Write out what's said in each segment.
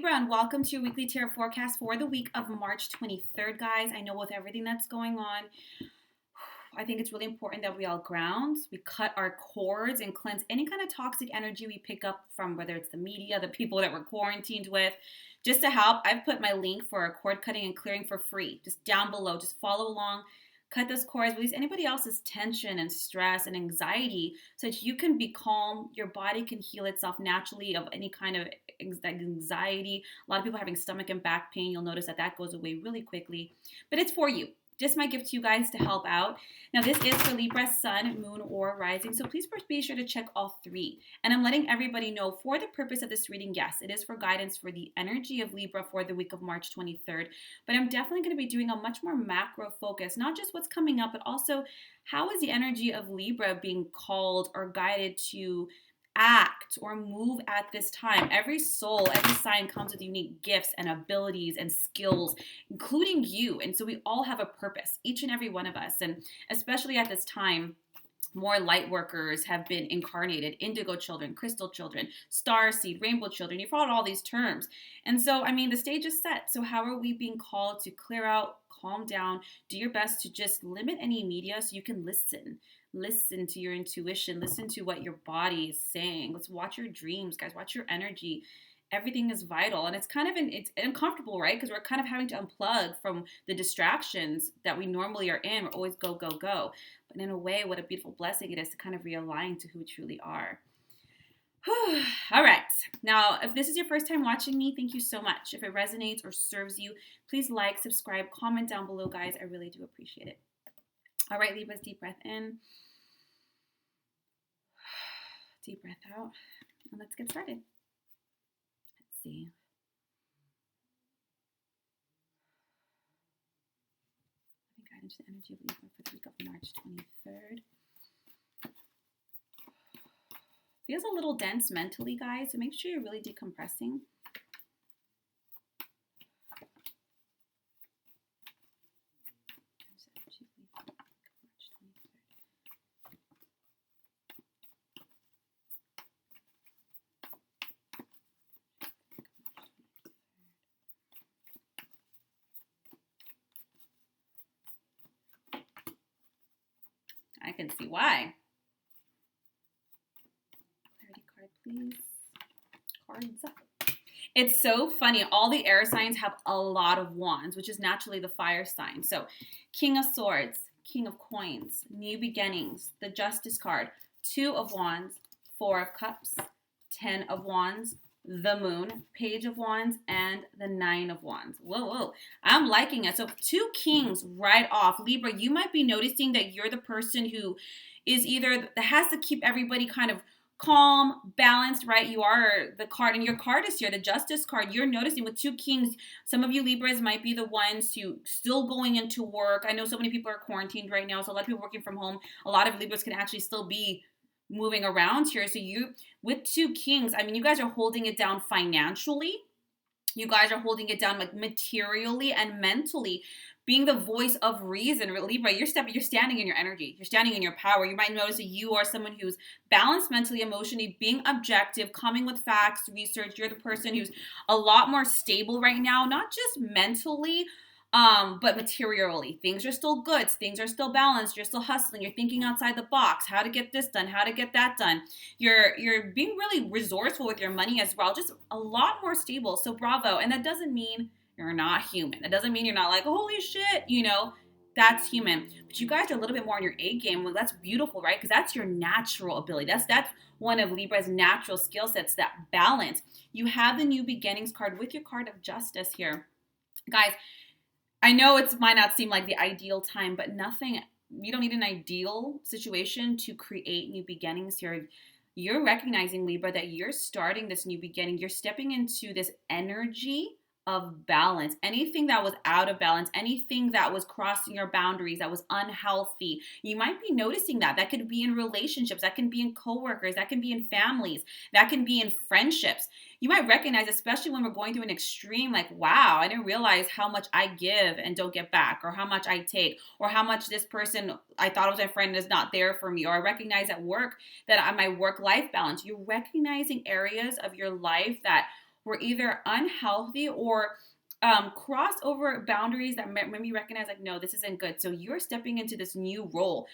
Libra, and welcome to your weekly tarot forecast for the week of March 23rd, guys. I know with everything that's going on, I think it's really important that we all ground, we cut our cords and cleanse any kind of toxic energy we pick up from, whether it's the media, the people that we're quarantined with. Just to help, I've put my link for cord cutting and clearing for free, just down below. Just follow along, cut those cords, release anybody else's tension and stress and anxiety so that you can be calm. Your body can heal itself naturally of any kind of anxiety. A lot of people having stomach and back pain. You'll notice that that goes away really quickly, but it's for you. Just my gift to you guys to help out. Now, this is for Libra, Sun, Moon, or Rising, so please be sure to check all three. And I'm letting everybody know for the purpose of this reading, yes, it is for guidance for the energy of Libra for the week of March 23rd, but I'm definitely going to be doing a much more macro focus, not just what's coming up, but also how is the energy of Libra being called or guided to act or move at this time. Every soul, every sign comes with unique gifts and abilities and skills, including you. And so we all have a purpose, each and every one of us. And especially at this time, more light workers have been incarnated, indigo children, crystal children, star seed, rainbow children. You've heard all these terms. And so, I mean, the stage is set. So how are we being called to clear out, calm down, do your best to just limit any media so you can listen to your intuition, listen to what your body is saying. Let's watch your dreams, guys, watch your energy. Everything is vital, and it's kind of it's uncomfortable, right? Because we're kind of having to unplug from the distractions that we normally are in. We're always go, go, go. But in a way, what a beautiful blessing it is to kind of realign to who we truly are. All right. Now, if this is your first time watching me, thank you so much. If it resonates or serves you, please like, subscribe, comment down below, guys. I really do appreciate it. All right, Libras, deep breath in. Deep breath out. And let's get started. Let's see. Let me guide into the energy of Libra for the week of March 23rd. Feels a little dense mentally, guys, so make sure you're really decompressing. I can see why. Clarity card, please. Cards up. It's so funny. All the air signs have a lot of wands, which is naturally the fire sign. So King of Swords, King of Coins, New Beginnings, the Justice card, Two of Wands, Four of Cups, Ten of Wands, the Moon, Page of Wands, and the Nine of Wands. Whoa. I'm liking it. So two kings right off. Libra, you might be noticing that you're the person who is either that has to keep everybody kind of calm, balanced, right? You are the card, and your card is here, the Justice card. You're noticing with two kings, some of you Libras might be the ones who still going into work. I know so many people are quarantined right now, so a lot of people working from home. A lot of Libras can actually still be moving around here. So you, with two kings, I mean, you guys are holding it down financially. You guys are holding it down like materially and mentally, being the voice of reason. Libra, you're standing in your energy. You're standing in your power. You might notice that you are someone who's balanced mentally, emotionally, being objective, coming with facts, research. You're the person who's a lot more stable right now, not just mentally, but materially. Things are still good. Things are still balanced. You're still hustling. You're thinking outside the box. How to get this done. How to get that done. You're being really resourceful with your money as well. Just a lot more stable. So bravo. And that doesn't mean you're not human. That doesn't mean you're not like, holy shit, that's human. But you guys are a little bit more on your A game. Well, that's beautiful, right? Because that's your natural ability. That's one of Libra's natural skill sets, that balance. You have the New Beginnings card with your card of Justice here. Guys, I know it might not seem like the ideal time, but you don't need an ideal situation to create new beginnings here. You're recognizing, Libra, that you're starting this new beginning. You're stepping into this energy of balance. Anything that was out of balance, anything that was crossing your boundaries, that was unhealthy, you might be noticing that. That could be in relationships, that can be in coworkers, that can be in families, that can be in friendships. You might recognize, especially when we're going through an extreme, like, wow, I didn't realize how much I give and don't get back, or how much I take, or how much this person I thought was my friend is not there for me, or I recognize at work that my work-life balance. You're recognizing areas of your life that were either unhealthy or cross over boundaries that maybe recognize like, no, this isn't good. So you're stepping into this new role.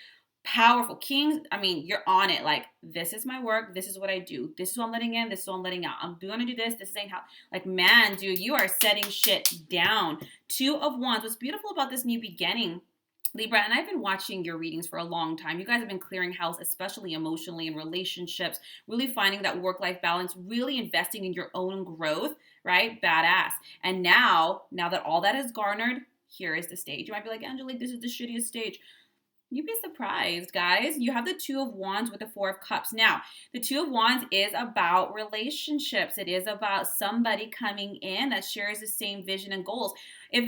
Powerful kings. I mean, you're on it. Like, this is my work. This is what I do. This is what I'm letting in. This is what I'm letting out. I'm going to do this. This ain't how. Like, man, dude, you are setting shit down. 2 of Wands. What's beautiful about this new beginning, Libra, and I've been watching your readings for a long time. You guys have been clearing house, especially emotionally in relationships, really finding that work-life balance, really investing in your own growth, right? Badass. And now that all that is garnered, here is the stage. You might be like, Angelic, this is the shittiest stage. You'd be surprised, guys. You have the 2 of Wands with the 4 of Cups. Now, the 2 of Wands is about relationships. It is about somebody coming in that shares the same vision and goals. If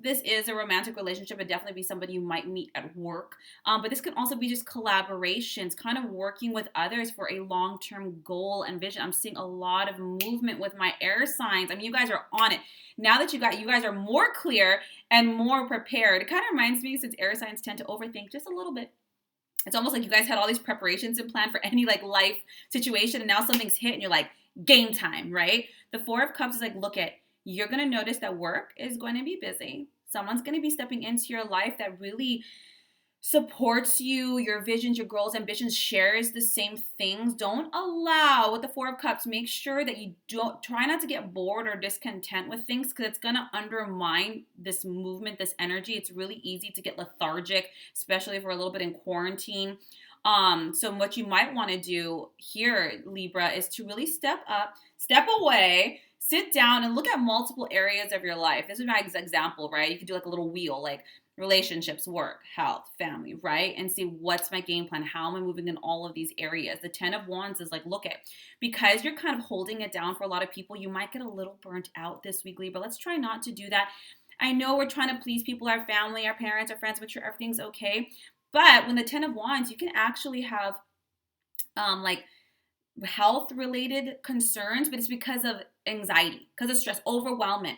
this is a romantic relationship, it'd definitely be somebody you might meet at work. But this can also be just collaborations, kind of working with others for a long-term goal and vision. I'm seeing a lot of movement with my air signs. I mean, you guys are on it. Now that you guys are more clear and more prepared. It kind of reminds me, since air signs tend to overthink just a little bit. It's almost like you guys had all these preparations and planned for any like life situation, and now something's hit and you're like, game time, right? The 4 of Cups is like, look at, you're going to notice that work is going to be busy. Someone's going to be stepping into your life that really supports you, your visions, your goals, ambitions, shares the same things. Don't allow, with the 4 of Cups, make sure that you don't try not to get bored or discontent with things, because it's going to undermine this movement, this energy. It's really easy to get lethargic, especially if we're a little bit in quarantine. So what you might want to do here, Libra, is to really step up, step away, sit down and look at multiple areas of your life. This is my example, right? You could do like a little wheel, like relationships, work, health, family, right? And see, what's my game plan? How am I moving in all of these areas? The 10 of Wands is like, look at, because you're kind of holding it down for a lot of people, you might get a little burnt out this week, Libra. Let's try not to do that. I know we're trying to please people, our family, our parents, our friends, make sure everything's okay. But when the 10 of Wands, you can actually have like health related concerns, but it's because of anxiety, because of stress, overwhelmment.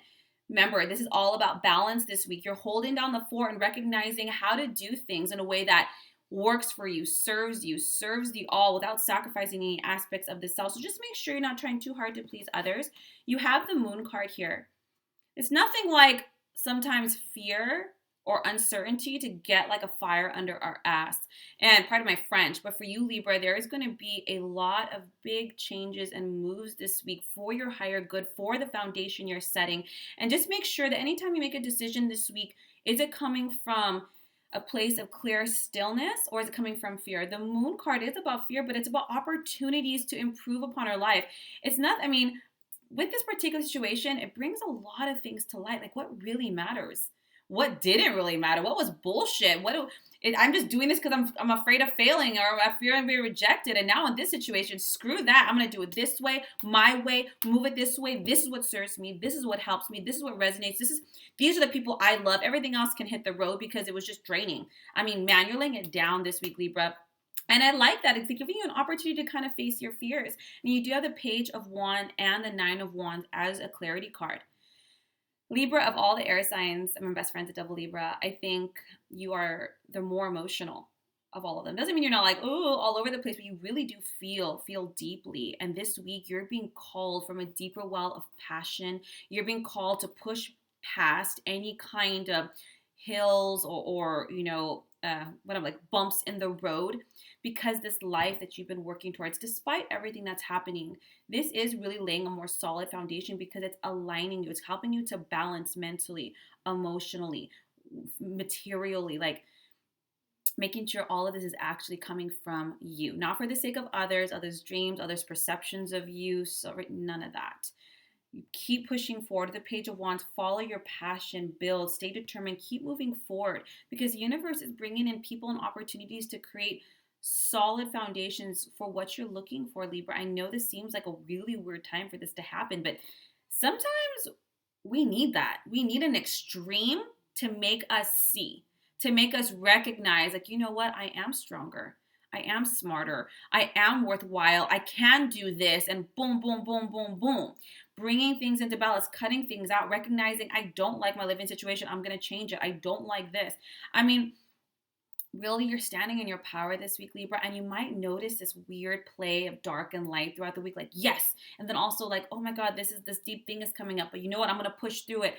Remember, this is all about balance this week. You're holding down the 4 and recognizing how to do things in a way that works for you, serves the all without sacrificing any aspects of the self. So just make sure you're not trying too hard to please others. You have the Moon card here. It's nothing like sometimes fear or uncertainty to get like a fire under our ass. And pardon my French, but for you, Libra, there is going to be a lot of big changes and moves this week for your higher good, for the foundation you're setting. And just make sure that anytime you make a decision this week, is it coming from a place of clear stillness, or is it coming from fear? The Moon card is about fear, but it's about opportunities to improve upon our life. It's not, I mean, with this particular situation, it brings a lot of things to light. Like, what really matters? What didn't really matter? What was bullshit? I'm just doing this because I'm afraid of failing, or I fear I'm being rejected. And now in this situation, screw that. I'm going to do it this way, my way, move it this way. This is what serves me. This is what helps me. This is what resonates. These are the people I love. Everything else can hit the road because it was just draining. I mean, man, you're laying it down this week, Libra. And I like that. It's giving you an opportunity to kind of face your fears. And you do have the Page of Wands and the 9 of Wands as a clarity card. Libra, of all the air signs, I'm my best friend's a double Libra. I think you are the more emotional of all of them. Doesn't mean you're not like, oh, all over the place, but you really do feel deeply. And this week, you're being called from a deeper well of passion. You're being called to push past any kind of hills or bumps in the road, because this life that you've been working towards, despite everything that's happening, this is really laying a more solid foundation because it's aligning you. It's helping you to balance mentally, emotionally, materially, like making sure all of this is actually coming from you, not for the sake of others' dreams, others' perceptions of you. So none of that. You keep pushing forward to the Page of Wands. Follow your passion, build, stay determined, keep moving forward, because the universe is bringing in people and opportunities to create solid foundations for what you're looking for, Libra. I know this seems like a really weird time for this to happen, but sometimes we need that. We need an extreme to make us see, to make us recognize, like, you know what? I am stronger. I am smarter. I am worthwhile. I can do this. And boom, boom, boom, boom, boom. Bringing things into balance, cutting things out, recognizing I don't like my living situation. I'm going to change it. I don't like this. I mean, really you're standing in your power this week, Libra, and you might notice this weird play of dark and light throughout the week, like yes, and then also like, oh my God, this deep thing is coming up, but you know what, I'm gonna push through it.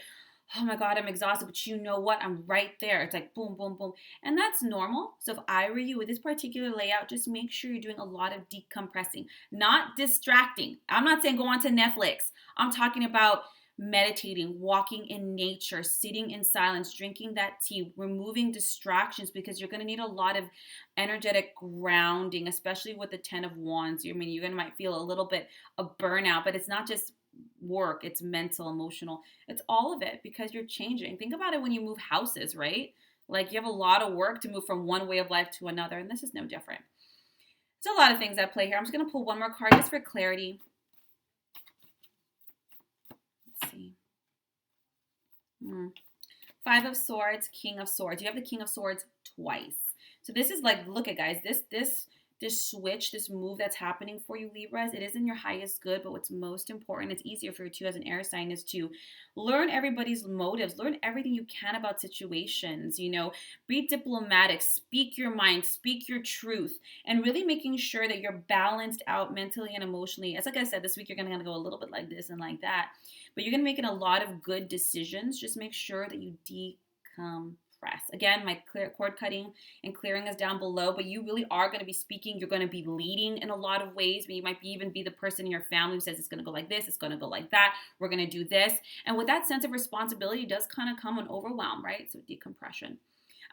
Oh my God, I'm exhausted, but you know what, I'm right there. It's like boom, boom, boom, and that's normal. So if I were you with this particular layout, just make sure you're doing a lot of decompressing, not distracting. I'm not saying go on to Netflix. I'm talking about meditating, walking in nature, sitting in silence, drinking that tea, removing distractions, because you're going to need a lot of energetic grounding, especially with the 10 of Wands. I mean, you're going to might feel a little bit of burnout, but it's not just work, it's mental, emotional, it's all of it, because you're changing. Think about it when you move houses, right? Like you have a lot of work to move from one way of life to another, and this is no different. There's a lot of things at play here. I'm just going to pull one more card just for clarity. Let's see. Five of Swords, King of Swords. You have the King of Swords twice. So this is like, look at guys, this switch, this move that's happening for you, Libras, it isn't your highest good, but what's most important, it's easier for you too as an air sign, is to learn everybody's motives, learn everything you can about situations, be diplomatic, speak your mind, speak your truth, and really making sure that you're balanced out mentally and emotionally. As like I said, this week you're going to go a little bit like this and like that, but you're going to make a lot of good decisions. Just make sure that you decompress. Again, my cord cutting and clearing is down below, but you really are going to be speaking. You're going to be leading in a lot of ways. You might even be the person in your family who says it's going to go like this, it's going to go like that, we're going to do this. And with that sense of responsibility does kind of come an overwhelm, right? So decompression.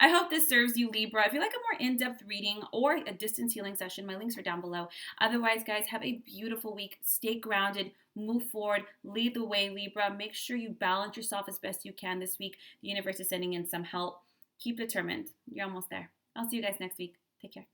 I hope this serves you, Libra. If you like a more in-depth reading or a distance healing session, my links are down below. Otherwise, guys, have a beautiful week. Stay grounded, move forward, lead the way, Libra. Make sure you balance yourself as best you can this week. The universe is sending in some help. Keep determined. You're almost there. I'll see you guys next week. Take care.